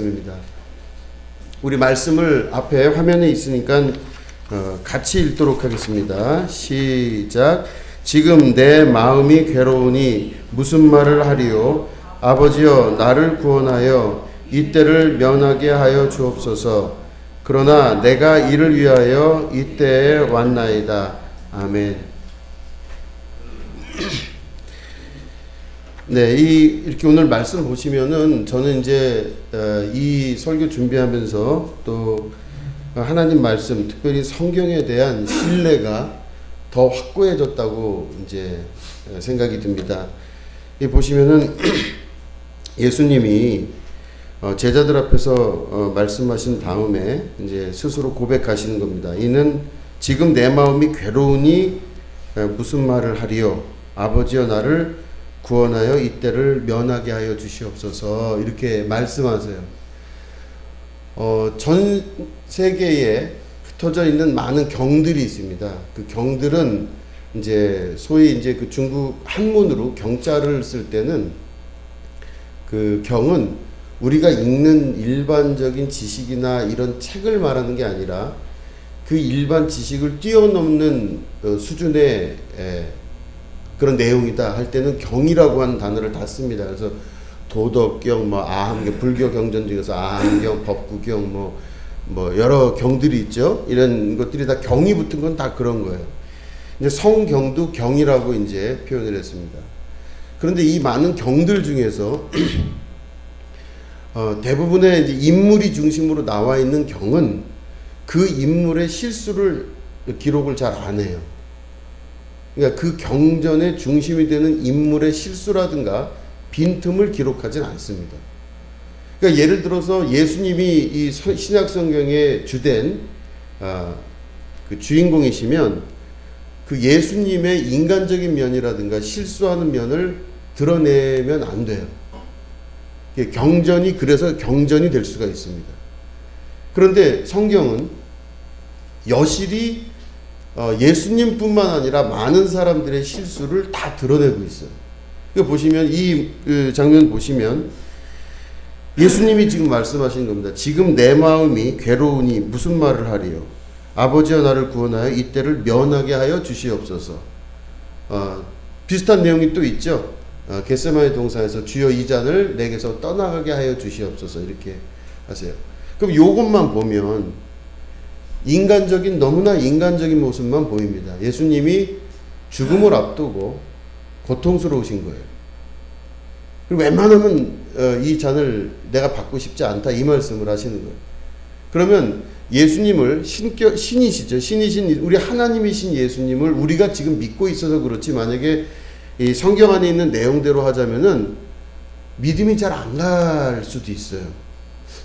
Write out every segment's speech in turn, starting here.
입니다. 우리 말씀을 앞에 화면에 있으니까 같이 읽도록 하겠습니다. 시작. 지금 내 마음이 괴로우니 무슨 말을 하리요? 아버지여 나를 구원하여 이때를 면하게 하여 주옵소서. 그러나 내가 이를 위하여 이때에 왔나이다. 아멘. 네, 이렇게 오늘 말씀 보시면은 저는 이제 이 설교 준비하면서 또 하나님 말씀, 특별히 성경에 대한 신뢰가 더 확고해졌다고 이제 생각이 듭니다. 이 보시면은 예수님이 제자들 앞에서 말씀하신 다음에 이제 스스로 고백하시는 겁니다. 이는 지금 내 마음이 괴로우니 무슨 말을 하리요? 아버지여 나를 구원하여 이때를 면하게 하여 주시옵소서. 이렇게 말씀하세요. 전 세계에 흩어져 있는 많은 경들이 있습니다. 그 경들은 이제 소위 이제 그 중국 한문으로 경자를 쓸 때는 그 경은 우리가 읽는 일반적인 지식이나 이런 책을 말하는 게 아니라 그 일반 지식을 뛰어넘는 수준의 그런 내용이다 할 때는 경이라고 하는 단어를 다 씁니다. 그래서 도덕경, 아함경, 불교 경전 중에서 아함경, 법구경, 뭐 여러 경들이 있죠. 이런 것들이 다 경이 붙은 건 다 그런 거예요. 이제 성경도 경이라고 이제 표현을 했습니다. 그런데 이 많은 경들 중에서 대부분의 이제 인물이 중심으로 나와 있는 경은 그 인물의 실수를 기록을 잘 안 해요. 그러니까 그 경전의 중심이 되는 인물의 실수라든가 빈틈을 기록하진 않습니다. 그러니까 예를 들어서 예수님이 이 신약 성경의 주된 그 주인공이시면 그 예수님의 인간적인 면이라든가 실수하는 면을 드러내면 안 돼요. 경전이 그래서 경전이 될 수가 있습니다. 그런데 성경은 여실히 예수님뿐만 아니라 많은 사람들의 실수를 다 드러내고 있어요. 보시면 이 장면 보시면 예수님이 지금 말씀하시는 겁니다. 지금 내 마음이 괴로우니 무슨 말을 하리요? 아버지여 나를 구원하여 이때를 면하게 하여 주시옵소서. 비슷한 내용이 또 있죠. 겟세마네 동산에서 주여 이 잔을 내게서 떠나가게 하여 주시옵소서 이렇게 하세요. 그럼 요것만 보면 너무나 인간적인 모습만 보입니다. 예수님이 죽음을 앞두고 고통스러우신 거예요. 그리고 웬만하면 이 잔을 내가 받고 싶지 않다 이 말씀을 하시는 거예요. 그러면 예수님을 신이시죠. 신이신 우리 하나님이신 예수님을 우리가 지금 믿고 있어서 그렇지 만약에 이 성경 안에 있는 내용대로 하자면은 믿음이 잘 안 갈 수도 있어요.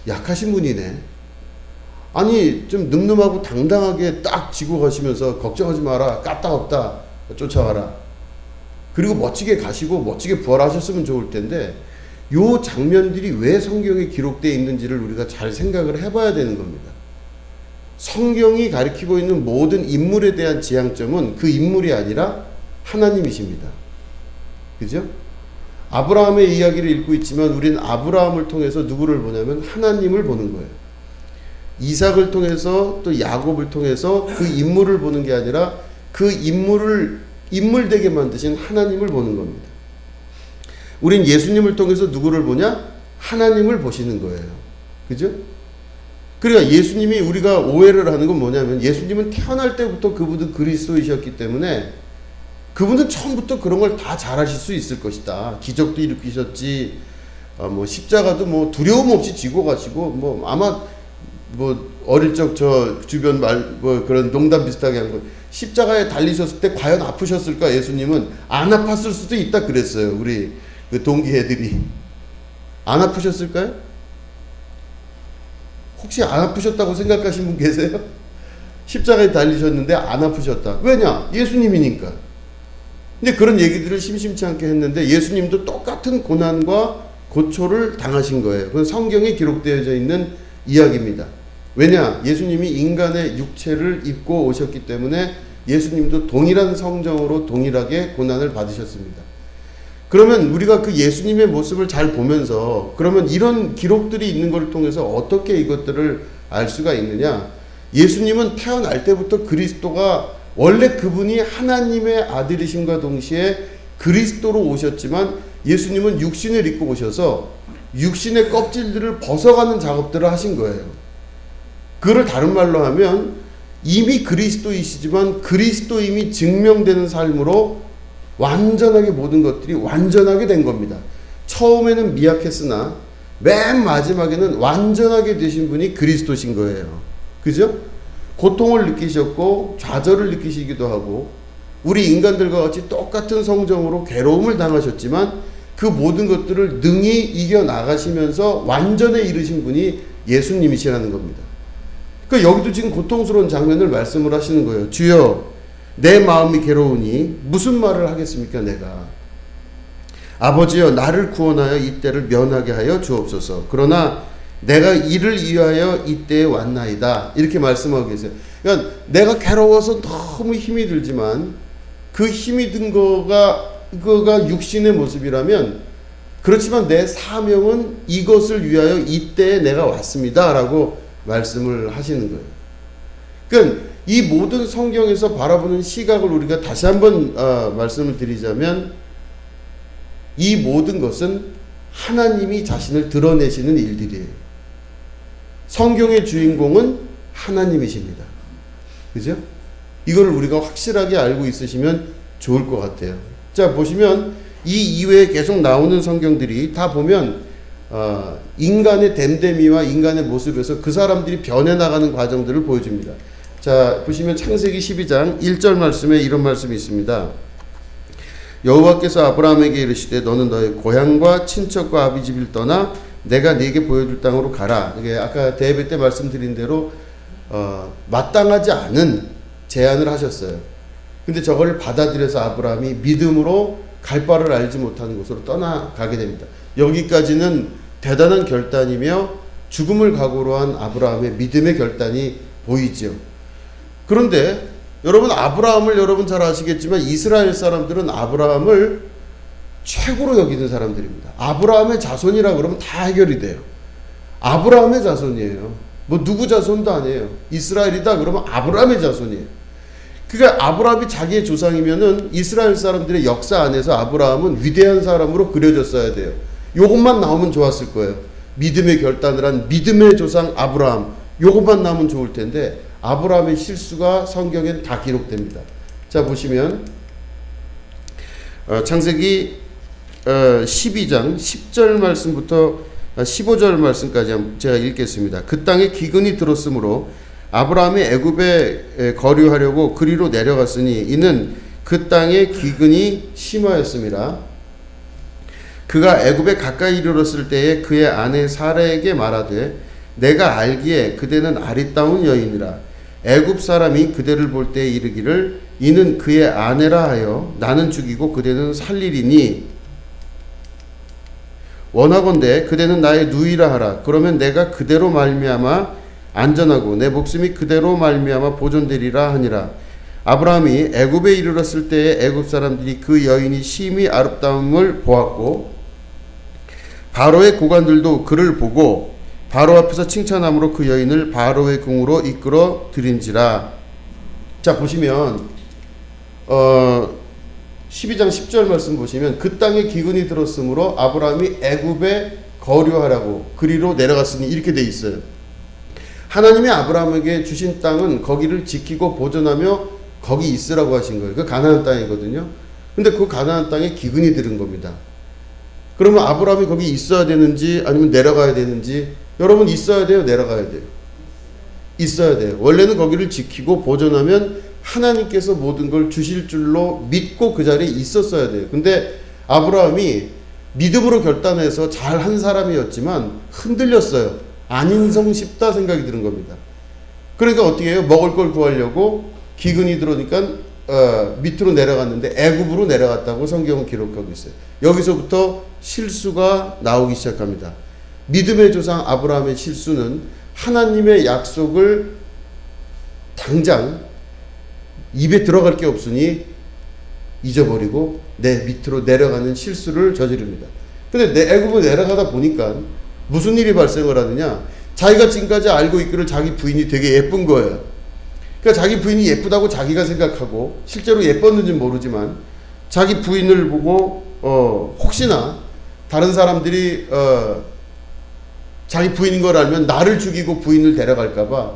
약하신 분이네. 아니 좀 늠름하고 당당하게 딱 지고 가시면서 걱정하지 마라, 까딱없다, 쫓아와라. 그리고 멋지게 가시고 멋지게 부활하셨으면 좋을 텐데 요 장면들이 왜 성경에 기록되어 있는지를 우리가 잘 생각을 해봐야 되는 겁니다. 성경이 가리키고 있는 모든 인물에 대한 지향점은 그 인물이 아니라 하나님이십니다. 그죠? 아브라함의 이야기를 읽고 있지만 우리는 아브라함을 통해서 누구를 보냐면 하나님을 보는 거예요. 이삭을 통해서 또 야곱을 통해서 그 인물을 보는 게 아니라 그 인물을 인물되게 만드신 하나님을 보는 겁니다. 우린 예수님을 통해서 누구를 보냐? 하나님을 보시는 거예요. 그죠? 그러니까 예수님이 우리가 오해를 하는 건 뭐냐면 예수님은 태어날 때부터 그분은 그리스도이셨기 때문에 그분은 처음부터 그런 걸 다 잘하실 수 있을 것이다. 기적도 일으키셨지, 십자가도 두려움 없이 지고 가시고 아마 어릴 적 저 주변 그런 농담 비슷하게 한 거 십자가에 달리셨을 때 과연 아프셨을까? 예수님은 안 아팠을 수도 있다 그랬어요. 우리 그 동기 애들이 안 아프셨을까요? 혹시 안 아프셨다고 생각하신 분 계세요? 십자가에 달리셨는데 안 아프셨다. 왜냐? 예수님이니까. 근데 그런 얘기들을 심심치 않게 했는데 예수님도 똑같은 고난과 고초를 당하신 거예요. 그건 성경에 기록되어져 있는 이야기입니다. 왜냐? 예수님이 인간의 육체를 입고 오셨기 때문에 예수님도 동일한 성정으로 동일하게 고난을 받으셨습니다. 그러면 우리가 그 예수님의 모습을 잘 보면서 그러면 이런 기록들이 있는 것을 통해서 어떻게 이것들을 알 수가 있느냐? 예수님은 태어날 때부터 그리스도가 원래 그분이 하나님의 아들이심과 동시에 그리스도로 오셨지만 예수님은 육신을 입고 오셔서 육신의 껍질들을 벗어가는 작업들을 하신 거예요. 그를 다른 말로 하면 이미 그리스도이시지만 그리스도임이 증명되는 삶으로 완전하게 모든 것들이 완전하게 된 겁니다. 처음에는 미약했으나 맨 마지막에는 완전하게 되신 분이 그리스도신 거예요. 그죠? 고통을 느끼셨고 좌절을 느끼시기도 하고 우리 인간들과 같이 똑같은 성정으로 괴로움을 당하셨지만 그 모든 것들을 능히 이겨나가시면서 완전에 이르신 분이 예수님이시라는 겁니다. 그러니까 여기도 지금 고통스러운 장면을 말씀을 하시는 거예요. 주여 내 마음이 괴로우니 무슨 말을 하겠습니까 내가. 아버지여 나를 구원하여 이때를 면하게 하여 주옵소서. 그러나 내가 이를 위하여 이때에 왔나이다. 이렇게 말씀하고 계세요. 그러니까 내가 괴로워서 너무 힘이 들지만 그 힘이 든 그거가 육신의 모습이라면 그렇지만 내 사명은 이것을 위하여 이때에 내가 왔습니다. 라고 말씀을 하시는 거예요. 그러니까 이 모든 성경에서 바라보는 시각을 우리가 다시 한번 말씀을 드리자면 이 모든 것은 하나님이 자신을 드러내시는 일들이에요. 성경의 주인공은 하나님이십니다. 그죠? 이걸 우리가 확실하게 알고 있으시면 좋을 것 같아요. 자, 보시면 이 이외에 계속 나오는 성경들이 다 보면 인간의 됨됨이와 인간의 모습에서 그 사람들이 변해나가는 과정들을 보여줍니다. 자, 보시면 창세기 12장 1절 말씀에 이런 말씀이 있습니다. 여호와께서 아브라함에게 이르시되 너는 너의 고향과 친척과 아비집을 떠나 내가 네게 보여줄 땅으로 가라. 이게 아까 대예배 때 말씀드린 대로 마땅하지 않은 제안을 하셨어요. 근데 저걸 받아들여서 아브라함이 믿음으로 갈 바를 알지 못하는 곳으로 떠나가게 됩니다. 여기까지는 대단한 결단이며 죽음을 각오로 한 아브라함의 믿음의 결단이 보이죠. 그런데 여러분 아브라함을 여러분 잘 아시겠지만 이스라엘 사람들은 아브라함을 최고로 여기는 사람들입니다. 아브라함의 자손이라 그러면 다 해결이 돼요. 아브라함의 자손이에요. 뭐 누구 자손도 아니에요. 이스라엘이다 그러면 아브라함의 자손이에요. 그러니까 아브라함이 자기의 조상이면은 이스라엘 사람들의 역사 안에서 아브라함은 위대한 사람으로 그려졌어야 돼요. 요것만 나오면 좋았을 거예요. 믿음의 결단을 한 믿음의 조상 아브라함. 요것만 나오면 좋을 텐데 아브라함의 실수가 성경엔 다 기록됩니다. 자, 보시면 창세기 12장 10절 말씀부터 15절 말씀까지 제가 읽겠습니다. 그 땅에 기근이 들었으므로 아브라함이 애굽에 거류하려고 그리로 내려갔으니 이는 그 땅에 기근이 심하였음이라. 그가 애굽에 가까이 이르렀을 때에 그의 아내 사라에게 말하되 내가 알기에 그대는 아리따운 여인이라. 애굽 사람이 그대를 볼 때에 이르기를 이는 그의 아내라 하여 나는 죽이고 그대는 살리리니 원하건대 그대는 나의 누이라 하라. 그러면 내가 그대로 말미암아 안전하고 내 목숨이 그대로 말미암아 보존되리라 하니라. 아브라함이 애굽에 이르렀을 때에 애굽 사람들이 그 여인이 심히 아름다움을 보았고 바로의 고관들도 그를 보고 바로 앞에서 칭찬함으로 그 여인을 바로의 궁으로 이끌어 들인지라. 자, 보시면 12장 10절 말씀 보시면 그 땅에 기근이 들었으므로 아브라함이 애굽에 거류하라고 그리로 내려갔으니 이렇게 돼 있어요. 하나님이 아브라함에게 주신 땅은 거기를 지키고 보존하며 거기 있으라고 하신 거예요. 그 가나안 땅이거든요. 근데 그 가나안 땅에 기근이 들은 겁니다. 그러면 아브라함이 거기 있어야 되는지 아니면 내려가야 되는지. 여러분 있어야 돼요? 내려가야 돼요? 있어야 돼요. 원래는 거기를 지키고 보존하면 하나님께서 모든 걸 주실 줄로 믿고 그 자리에 있었어야 돼요. 근데 아브라함이 믿음으로 결단해서 잘한 사람이었지만 흔들렸어요. 안 인성 싶다 생각이 드는 겁니다. 그러니까 어떻게 해요? 먹을 걸 구하려고 기근이 들어오니까 밑으로 내려갔는데 애굽으로 내려갔다고 성경은 기록하고 있어요. 여기서부터 실수가 나오기 시작합니다. 믿음의 조상 아브라함의 실수는 하나님의 약속을 당장 입에 들어갈 게 없으니 잊어버리고 내 밑으로 내려가는 실수를 저지릅니다. 근데 애굽을 내려가다 보니까 무슨 일이 발생을 하느냐? 자기가 지금까지 알고 있기를 자기 부인이 되게 예쁜 거예요. 그러니까 자기 부인이 예쁘다고 자기가 생각하고 실제로 예뻤는지 모르지만 자기 부인을 보고 혹시나 다른 사람들이 자기 부인인 걸 알면 나를 죽이고 부인을 데려갈까봐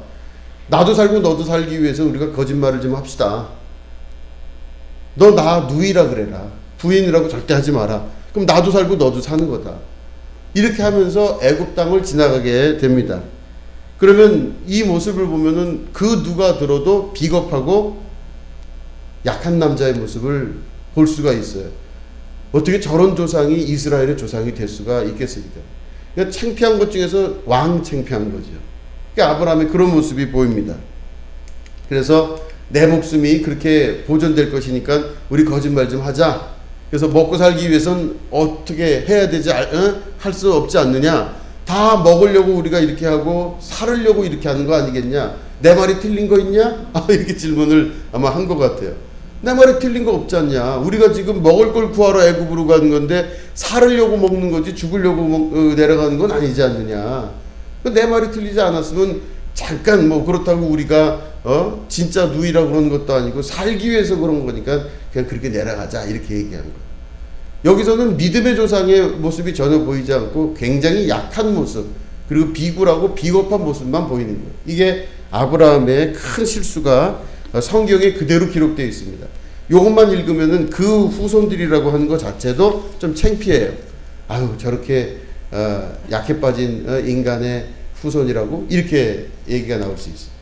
나도 살고 너도 살기 위해서 우리가 거짓말을 좀 합시다. 너 나 누이라 그래라. 부인이라고 절대 하지 마라. 그럼 나도 살고 너도 사는 거다. 이렇게 하면서 애굽 땅을 지나가게 됩니다. 그러면 이 모습을 보면은 그 누가 들어도 비겁하고 약한 남자의 모습을 볼 수가 있어요. 어떻게 저런 조상이 이스라엘의 조상이 될 수가 있겠습니까? 그러니까 창피한 것 중에서 왕 창피한 거죠. 그러니까 아브라함의 그런 모습이 보입니다. 그래서 내 목숨이 그렇게 보존될 것이니까 우리 거짓말 좀 하자. 그래서 먹고 살기 위해선 어떻게 해야 되지? 할 수 없지 않느냐? 다 먹으려고 우리가 이렇게 하고 살으려고 이렇게 하는 거 아니겠냐? 내 말이 틀린 거 있냐? 이렇게 질문을 아마 한 것 같아요. 내 말이 틀린 거 없지 않냐? 우리가 지금 먹을 걸 구하러 애굽으로 가는 건데 살으려고 먹는 거지 죽으려고 내려가는 건 아니지 않느냐? 내 말이 틀리지 않았으면 잠깐 뭐 그렇다고 우리가 진짜 누이라고 그러는 것도 아니고 살기 위해서 그런 거니까 그냥 그렇게 내려가자 이렇게 얘기하는 거예요. 여기서는 믿음의 조상의 모습이 전혀 보이지 않고 굉장히 약한 모습 그리고 비굴하고 비겁한 모습만 보이는 거예요. 이게 아브라함의 큰 실수가 성경에 그대로 기록되어 있습니다. 이것만 읽으면은 그 후손들이라고 하는 것 자체도 좀 창피해요. 아유 저렇게 약해 빠진 인간의 후손이라고 이렇게 얘기가 나올 수 있어요.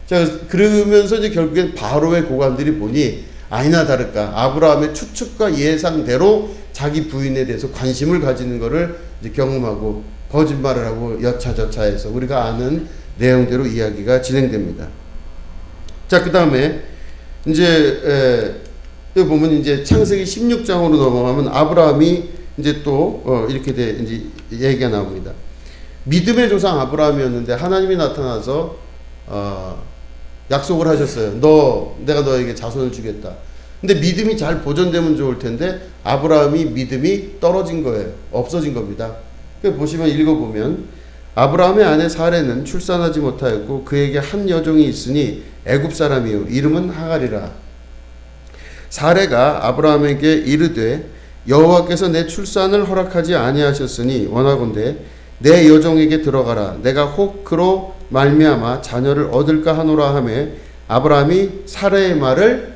자 그러면서 이제 결국엔 바로의 고관들이 보니 아니나 다를까 아브라함의 추측과 예상대로 자기 부인에 대해서 관심을 가지는 것을 이제 경험하고 거짓말을 하고 여차저차해서 우리가 아는 내용대로 이야기가 진행됩니다. 자 그 다음에 이제 여기 보면 이제 창세기 16장으로 넘어가면 아브라함이 이제 또 이렇게 이제 얘기가 나옵니다. 믿음의 조상 아브라함이었는데 하나님이 나타나서 약속을 하셨어요. 내가 너에게 자손을 주겠다. 근데 믿음이 잘 보존되면 좋을 텐데 아브라함이 믿음이 떨어진 거예요. 없어진 겁니다. 보시면 읽어보면 아브라함의 아내 사레는 출산하지 못하였고 그에게 한 여종이 있으니 애굽 사람이요 이름은 하갈이라. 사레가 아브라함에게 이르되 여호와께서 내 출산을 허락하지 아니하셨으니 원하건대 내 여종에게 들어가라. 내가 혹 그로 말미암아 자녀를 얻을까 하노라 하매 아브라함이 사레의 말을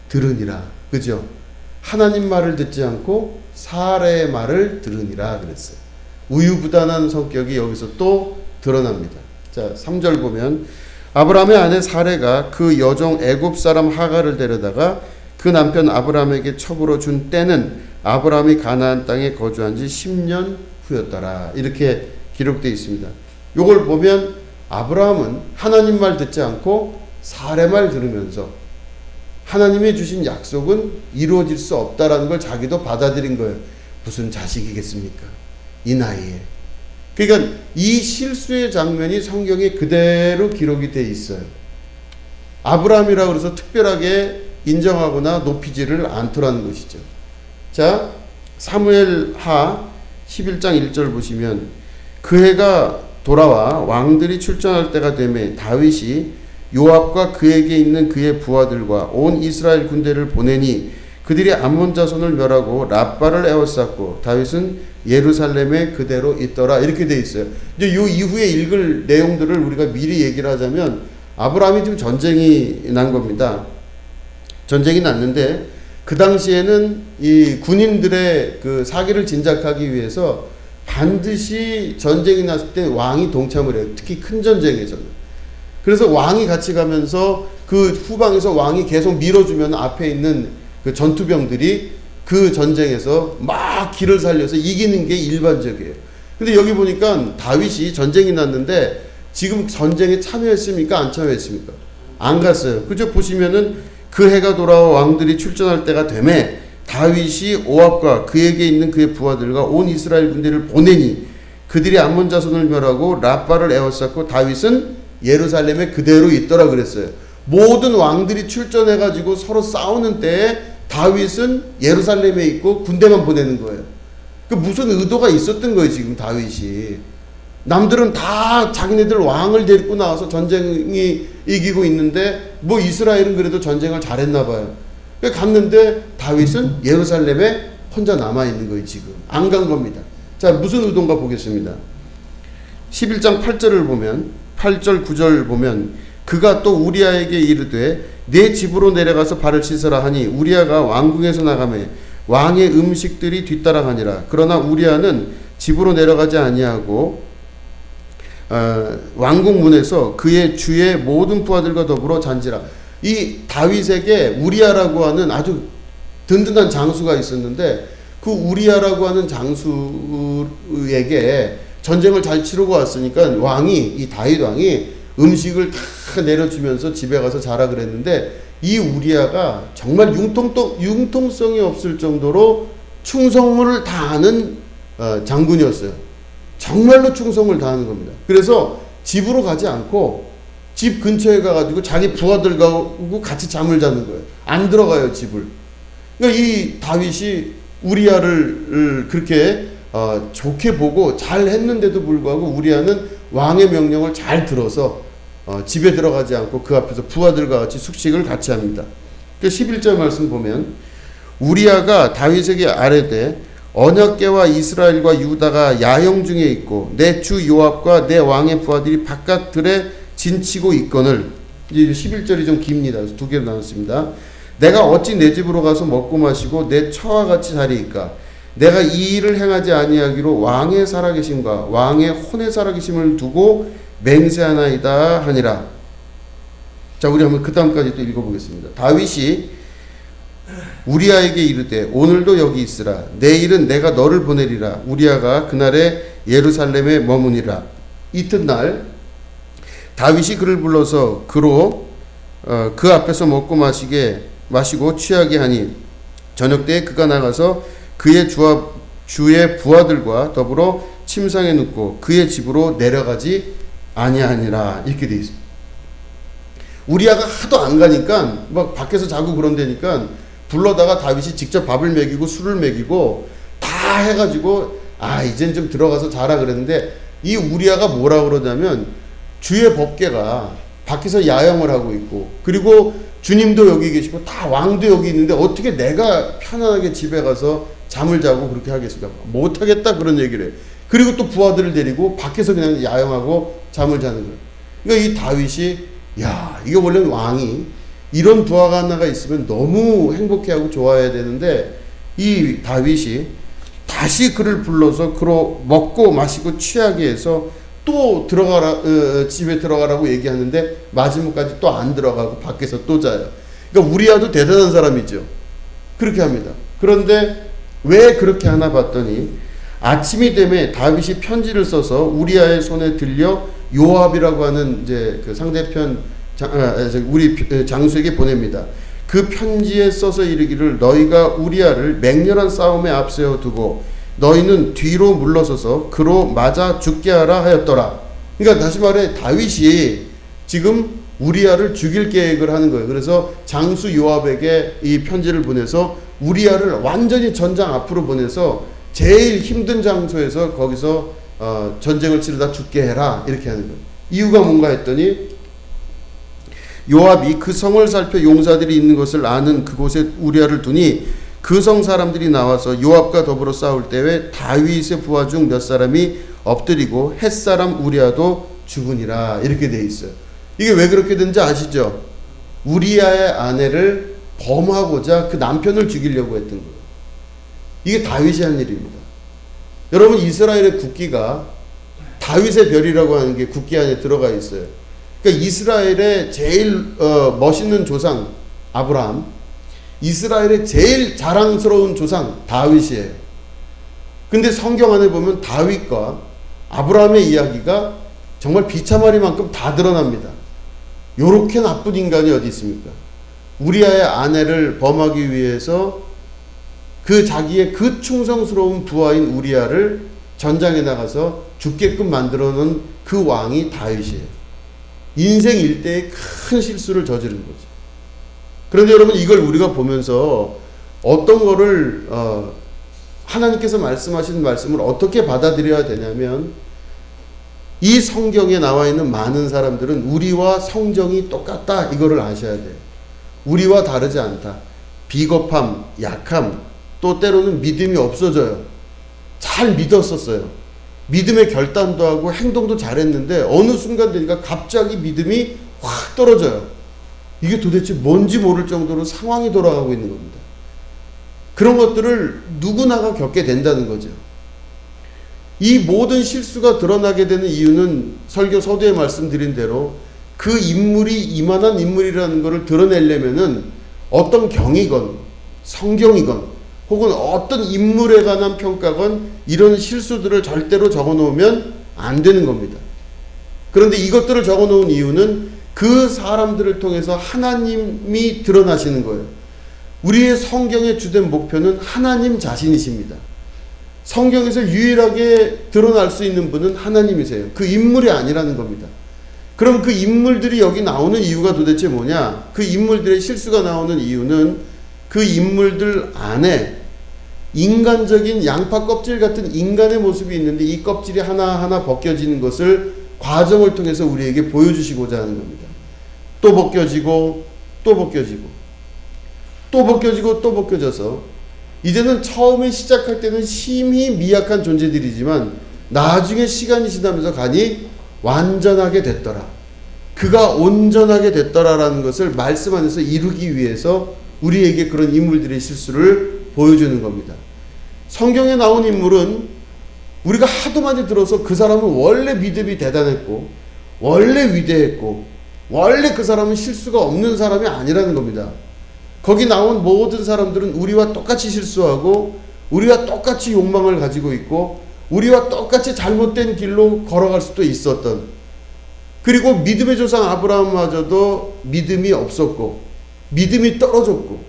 들으니라. 그죠? 하나님 말을 듣지 않고 사레의 말을 들으니라 그랬어요. 우유부단한 성격이 여기서 또 드러납니다. 자 3절 보면 아브라함의 아내 사레가 그 여종 애굽 사람 하갈을 데려다가 그 남편 아브라함에게 첩으로 준 때는 아브라함이 가나안 땅에 거주한 지 10년 후였더라. 이렇게 기록되어 있습니다. 요걸 보면 아브라함은 하나님 말 듣지 않고 사레 말 들으면서 하나님이 주신 약속은 이루어질 수 없다라는 걸 자기도 받아들인 거예요. 무슨 자식이겠습니까? 이 나이에. 그러니까 이 실수의 장면이 성경에 그대로 기록이 되어 있어요. 아브라함이라고 해서 특별하게 인정하거나 높이지를 않더라는 것이죠. 자, 사무엘하 11장 1절 보시면 그 해가 돌아와 왕들이 출전할 때가 되매 다윗이 요압과 그에게 있는 그의 부하들과 온 이스라엘 군대를 보내니 그들이 암몬 자손을 멸하고 랍바를 에워쌌고 다윗은 예루살렘에 그대로 있더라. 이렇게 돼 있어요. 이제 요 이후에 읽을 내용들을 우리가 미리 얘기를 하자면 아브라함이 지금 전쟁이 난 겁니다. 전쟁이 났는데 그 당시에는 이 군인들의 그 사기를 진작하기 위해서 반드시 전쟁이 났을 때 왕이 동참을 해요. 특히 큰 전쟁에서는. 그래서 왕이 같이 가면서 그 후방에서 왕이 계속 밀어주면 앞에 있는 그 전투병들이 그 전쟁에서 막 길을 살려서 이기는 게 일반적이에요. 근데 여기 보니까 다윗이 전쟁이 났는데 지금 전쟁에 참여했습니까? 안 참여했습니까? 안 갔어요. 그죠? 보시면은 그 해가 돌아와 왕들이 출전할 때가 되매 다윗이 오압과 그에게 있는 그의 부하들과 온 이스라엘 군대를 보내니 그들이 암몬 자손을 멸하고 랍바를 에워쌌고 다윗은 예루살렘에 그대로 있더라 그랬어요. 모든 왕들이 출전해가지고 서로 싸우는 때에 다윗은 예루살렘에 있고 군대만 보내는 거예요. 그 무슨 의도가 있었던 거예요, 지금 다윗이. 남들은 다 자기네들 왕을 데리고 나와서 전쟁이 이기고 있는데 뭐 이스라엘은 그래도 전쟁을 잘했나 봐요. 갔는데 다윗은 예루살렘에 혼자 남아있는 거예요, 지금. 안 간 겁니다. 자, 무슨 의도인가 보겠습니다. 11장 8절을 보면, 8절 9절 보면, 그가 또 우리아에게 이르되 내 집으로 내려가서 발을 씻으라 하니 우리아가 왕궁에서 나가매 왕의 음식들이 뒤따라가니라. 그러나 우리아는 집으로 내려가지 아니하고 왕궁 문에서 그의 주의 모든 부하들과 더불어 잔지라. 이 다윗에게 우리아라고 하는 아주 든든한 장수가 있었는데 그 우리아라고 하는 장수에게 전쟁을 잘 치르고 왔으니까 왕이, 이 다윗 왕이 음식을 다 내려주면서 집에 가서 자라 그랬는데 이 우리아가 정말 융통성이 없을 정도로 충성을 다하는 장군이었어요. 정말로 충성을 다하는 겁니다. 그래서 집으로 가지 않고 집 근처에 가가지고 자기 부하들과 같이 잠을 자는 거예요. 안 들어가요, 집을. 그러니까 이 다윗이 우리아를 그렇게 좋게 보고 잘 했는데도 불구하고 우리아는 왕의 명령을 잘 들어서 집에 들어가지 않고 그 앞에서 부하들과 같이 숙식을 같이 합니다. 그 11절 말씀 보면 우리아가 다윗에게 아뢰되 언약궤와 이스라엘과 유다가 야영 중에 있고 내 주 요압과 내 왕의 부하들이 바깥들에 진치고 있거늘. 이제 11절이 좀 깁니다. 그래서 두 개로 나눴습니다. 내가 어찌 내 집으로 가서 먹고 마시고 내 처와 같이 자리이까? 내가 이 일을 행하지 아니하기로 왕의 살아계심과 왕의 혼의 살아계심을 두고 맹세하나이다 하니라. 자, 우리 한번 그 다음까지 또 읽어보겠습니다. 다윗이 우리아에게 이르되 오늘도 여기 있으라. 내일은 내가 너를 보내리라. 우리아가 그날에 예루살렘에 머무니라. 이튿날 다윗이 그를 불러서 그로 그 앞에서 먹고 마시고 취하게 하니 저녁 때에 그가 나가서 그의 주의 부하들과 더불어 침상에 눕고 그의 집으로 내려가지 아니하니라. 이렇게 돼 있습니다. 우리아가 하도 안 가니까 막 밖에서 자고 그런다니까 불러다가 다윗이 직접 밥을 먹이고 술을 먹이고 다 해가지고 이젠 좀 들어가서 자라 그랬는데 이 우리아가 뭐라 그러냐면 주의 법궤가 밖에서 야영을 하고 있고 그리고 주님도 여기 계시고 다 왕도 여기 있는데 어떻게 내가 편안하게 집에 가서 잠을 자고 그렇게 하겠습니까? 못하겠다 그런 얘기를 해요. 그리고 또 부하들을 데리고 밖에서 그냥 야영하고 잠을 자는 거예요. 그러니까 이 다윗이 이게 원래 왕이 이런 부하가 하나가 있으면 너무 행복해하고 좋아해야 되는데 이 다윗이 다시 그를 불러서 그로 먹고 마시고 취하게 해서 또 집에 들어가라고 얘기하는데 마지막까지 또 안 들어가고 밖에서 또 자요. 그러니까 우리아도 대단한 사람이죠. 그렇게 합니다. 그런데 왜 그렇게 하나 봤더니 아침이 되매 다윗이 편지를 써서 우리아의 손에 들려 요압이라고 하는 이제 그 상대편 우리 장수에게 보냅니다. 그 편지에 써서 이르기를 너희가 우리아를 맹렬한 싸움에 앞세워 두고 너희는 뒤로 물러서서 그로 맞아 죽게 하라 하였더라. 그러니까 다시 말해 다윗이 지금 우리아를 죽일 계획을 하는 거예요. 그래서 장수 요압에게 이 편지를 보내서 우리아를 완전히 전장 앞으로 보내서 제일 힘든 장소에서 거기서 전쟁을 치르다 죽게 해라 이렇게 하는 거예요. 이유가 뭔가 했더니 요압이 그 성을 살펴 용사들이 있는 것을 아는 그곳에 우리아를 두니 그 성 사람들이 나와서 요압과 더불어 싸울 때에 다윗의 부하 중 몇 사람이 엎드리고 햇사람 우리아도 죽으니라 이렇게 돼 있어요. 이게 왜 그렇게 된지 아시죠? 우리아의 아내를 범하고자 그 남편을 죽이려고 했던 거예요. 이게 다윗이 한 일입니다. 여러분 이스라엘의 국기가 다윗의 별이라고 하는 게 국기 안에 들어가 있어요. 그러니까 이스라엘의 제일 멋있는 조상 아브라함, 이스라엘의 제일 자랑스러운 조상 다윗이에요. 근데 성경 안에 보면 다윗과 아브라함의 이야기가 정말 비참하리만큼 다 드러납니다. 요렇게 나쁜 인간이 어디 있습니까? 우리아의 아내를 범하기 위해서 자기의 그 충성스러운 부하인 우리아를 전장에 나가서 죽게끔 만들어 놓은 그 왕이 다윗이에요. 인생 일대의 큰 실수를 저지른 거죠. 그런데 여러분, 이걸 우리가 보면서 어떤 거를 하나님께서 말씀하신 말씀을 어떻게 받아들여야 되냐면, 이 성경에 나와 있는 많은 사람들은 우리와 성정이 똑같다, 이거를 아셔야 돼요. 우리와 다르지 않다. 비겁함, 약함, 또 때로는 믿음이 없어져요. 잘 믿었었어요. 믿음의 결단도 하고 행동도 잘했는데 어느 순간 되니까 갑자기 믿음이 확 떨어져요. 이게 도대체 뭔지 모를 정도로 상황이 돌아가고 있는 겁니다. 그런 것들을 누구나가 겪게 된다는 거죠. 이 모든 실수가 드러나게 되는 이유는 설교 서두에 말씀드린 대로 그 인물이 이만한 인물이라는 것을 드러내려면은 어떤 경이건 성경이건 혹은 어떤 인물에 관한 평가건 이런 실수들을 절대로 적어놓으면 안 되는 겁니다. 그런데 이것들을 적어놓은 이유는 그 사람들을 통해서 하나님이 드러나시는 거예요. 우리의 성경의 주된 목표는 하나님 자신이십니다. 성경에서 유일하게 드러날 수 있는 분은 하나님이세요. 그 인물이 아니라는 겁니다. 그럼 그 인물들이 여기 나오는 이유가 도대체 뭐냐? 그 인물들의 실수가 나오는 이유는 그 인물들 안에 인간적인 양파 껍질 같은 인간의 모습이 있는데 이 껍질이 하나하나 벗겨지는 것을 과정을 통해서 우리에게 보여주시고자 하는 겁니다. 또 벗겨지고 또 벗겨지고 또 벗겨지고 또 벗겨져서 이제는 처음에 시작할 때는 심히 미약한 존재들이지만 나중에 시간이 지나면서 가니 완전하게 됐더라. 그가 온전하게 됐더라라는 것을 말씀 안에서 이루기 위해서 우리에게 그런 인물들의 실수를 보여주는 겁니다. 성경에 나온 인물은 우리가 하도 많이 들어서 그 사람은 원래 믿음이 대단했고 원래 위대했고 원래 그 사람은 실수가 없는 사람이 아니라는 겁니다. 거기 나온 모든 사람들은 우리와 똑같이 실수하고 우리와 똑같이 욕망을 가지고 있고 우리와 똑같이 잘못된 길로 걸어갈 수도 있었던, 그리고 믿음의 조상 아브라함마저도 믿음이 없었고 믿음이 떨어졌고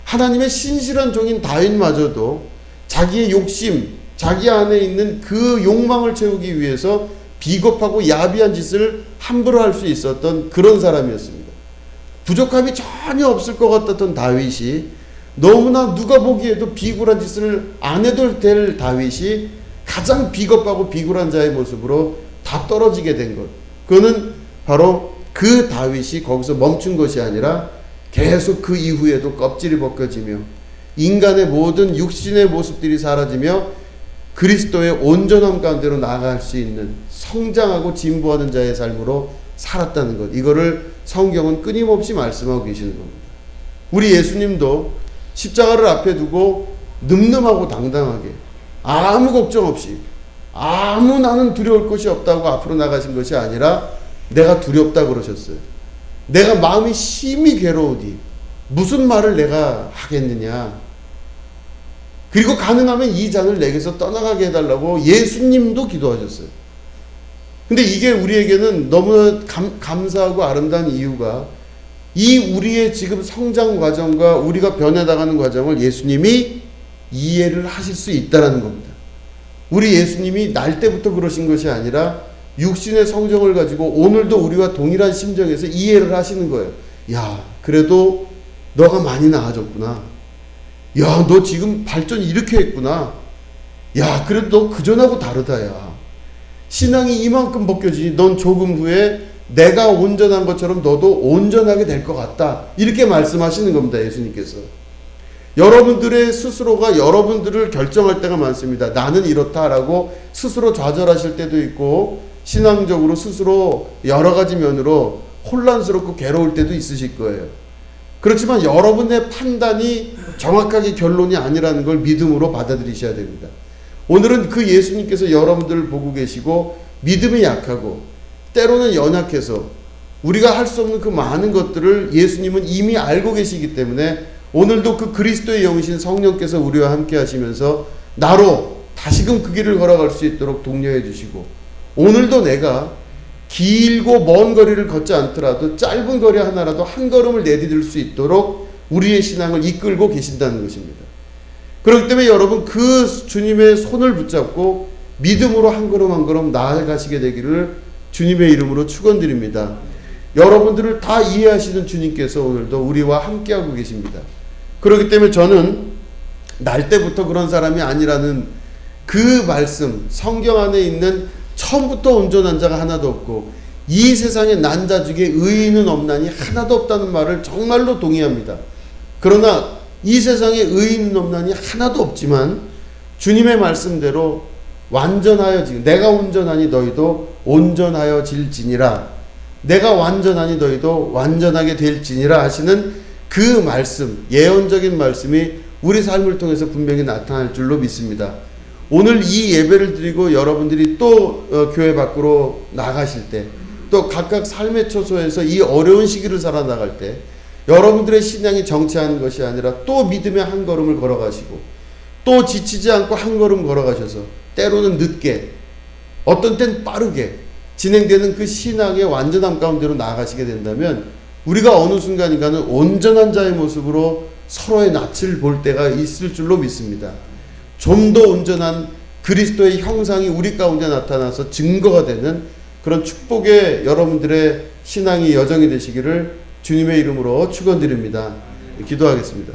하나님의 신실한 종인 다윗마저도 자기의 욕심, 자기 안에 있는 그 욕망을 채우기 위해서 비겁하고 야비한 짓을 함부로 할 수 있었던 그런 사람이었습니다. 부족함이 전혀 없을 것 같았던 다윗이, 너무나 누가 보기에도 비굴한 짓을 안 해도 될 다윗이 가장 비겁하고 비굴한 자의 모습으로 다 떨어지게 된 것, 그거는 바로 그 다윗이 거기서 멈춘 것이 아니라 계속 그 이후에도 껍질이 벗겨지며 인간의 모든 육신의 모습들이 사라지며 그리스도의 온전함 가운데로 나아갈 수 있는 성장하고 진보하는 자의 삶으로 살았다는 것, 이거를 성경은 끊임없이 말씀하고 계시는 겁니다. 우리 예수님도 십자가를 앞에 두고 늠름하고 당당하게 아무 걱정 없이 아무 나는 두려울 것이 없다고 앞으로 나가신 것이 아니라 내가 두렵다 그러셨어요. 내가 마음이 심히 괴로우니 무슨 말을 내가 하겠느냐. 그리고 가능하면 이 잔을 내게서 떠나가게 해달라고 예수님도 기도하셨어요. 근데 이게 우리에게는 너무나 감사하고 아름다운 이유가, 이 우리의 지금 성장 과정과 우리가 변해나가는 과정을 예수님이 이해를 하실 수 있다는 겁니다. 우리 예수님이 날 때부터 그러신 것이 아니라 육신의 성정을 가지고 오늘도 우리와 동일한 심정에서 이해를 하시는 거예요. 야, 그래도 너가 많이 나아졌구나. 야, 너 지금 발전이 이렇게 했구나. 야, 그래도 너 그전하고 다르다. 야, 신앙이 이만큼 벗겨지니 넌 조금 후에 내가 온전한 것처럼 너도 온전하게 될 것 같다. 이렇게 말씀하시는 겁니다. 예수님께서. 여러분들의 스스로가 여러분들을 결정할 때가 많습니다. 나는 이렇다라고 스스로 좌절하실 때도 있고 신앙적으로 스스로 여러 가지 면으로 혼란스럽고 괴로울 때도 있으실 거예요. 그렇지만 여러분의 판단이 정확하게 결론이 아니라는 걸 믿음으로 받아들이셔야 됩니다. 오늘은 그 예수님께서 여러분들을 보고 계시고 믿음이 약하고 때로는 연약해서 우리가 할 수 없는 그 많은 것들을 예수님은 이미 알고 계시기 때문에 오늘도 그 그리스도의 영이신 성령께서 우리와 함께 하시면서 나로 다시금 그 길을 걸어갈 수 있도록 독려해 주시고, 오늘도 내가 길고 먼 거리를 걷지 않더라도 짧은 거리 하나라도 한 걸음을 내디딜 수 있도록 우리의 신앙을 이끌고 계신다는 것입니다. 그렇기 때문에 여러분, 그 주님의 손을 붙잡고 믿음으로 한 걸음 한 걸음 나아가시게 되기를 주님의 이름으로 축원드립니다. 여러분들을 다 이해하시는 주님께서 오늘도 우리와 함께하고 계십니다. 그렇기 때문에 저는 날 때부터 그런 사람이 아니라는 그 말씀, 성경 안에 있는 처음부터 온전한 자가 하나도 없고 이 세상에 난 자 중에 의인은 없나니 하나도 없다는 말을 정말로 동의합니다. 그러나 이 세상에 의인은 없나니 하나도 없지만 주님의 말씀대로 완전하여지 내가 온전하니 너희도 온전하여질지니라, 내가 완전하니 너희도 완전하게 될지니라 하시는 그 말씀, 예언적인 말씀이 우리 삶을 통해서 분명히 나타날 줄로 믿습니다. 오늘 이 예배를 드리고 여러분들이 또 교회 밖으로 나가실 때, 또 각각 삶의 처소에서 이 어려운 시기를 살아나갈 때 여러분들의 신앙이 정체한 것이 아니라 또 믿음의 한 걸음을 걸어가시고 또 지치지 않고 한 걸음 걸어가셔서 때로는 늦게, 어떤 땐 빠르게 진행되는 그 신앙의 완전함 가운데로 나아가시게 된다면 우리가 어느 순간인가는 온전한 자의 모습으로 서로의 낯을 볼 때가 있을 줄로 믿습니다. 좀 더 온전한 그리스도의 형상이 우리 가운데 나타나서 증거가 되는 그런 축복의 여러분들의 신앙이 여정이 되시기를 주님의 이름으로 축원드립니다. 기도하겠습니다.